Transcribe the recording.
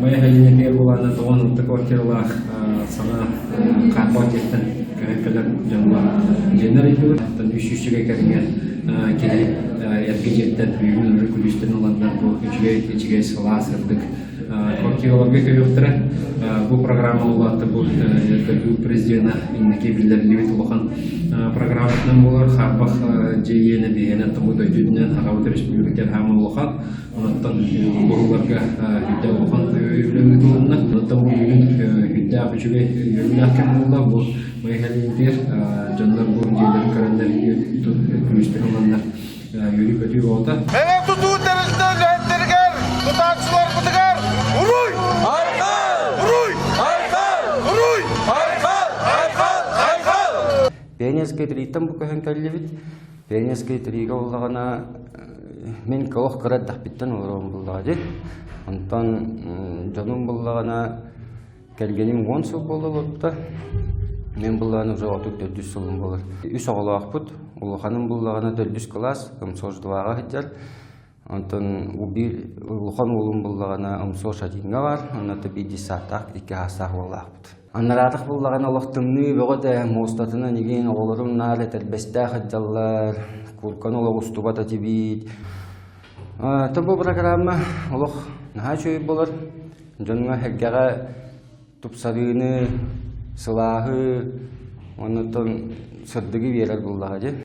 Моя хозяйка была на то, он такой квартира сама карпатистан, когда джамба генерал, там еще что-то как кеди эргижеттен үйүн уже күлүстен алгандар бу үчүгө салас кырдык квартираларга көйөктөрө бу программа улатты бу президент иннеке билдирилип улган программадан булар харбах жейене дегенен томудо жүдүнөн агабыт республикалар хамы улган онтон буларга хүддө улган үйлөнгүлүнө онтон бу хүддө үчүгө үйлөнгүлөр булла бу мыйхалинтер жандар бу жейлер карандар күлүстен алгандар юрий көтүү болду. Менен тутуу терезиден жайттырган тутаачылар бутугар уруй! Айкал! Уруй! Айкал! Уруй! Айкал! Айкал! Айкал! Пенескай триттан бу көһөн каллебит. Пенескай трига уллагана мен калох караддах биттен орон буллагы. Онтон жаным буллагана келгеним 10 жыл болду. Мен буллаганы уже 34 жылым болор. Үч оголакпыт. Улуханым буллагана 4 класс, ымсождуага хиттер. Онтон улухан улум буллагана ымсож адинга бар. Онда 50-так 2 хасак болакпыт. Анаратык буллагана олоктумны бөгөтө мостатына неген оголорум наре тербесте хаджаллар. Куркан ологустуба татибит. Табу программа олох наха чөй болор. Жонга хеггага тупсарыны сылахы онтон сырдыгы берер буллагы.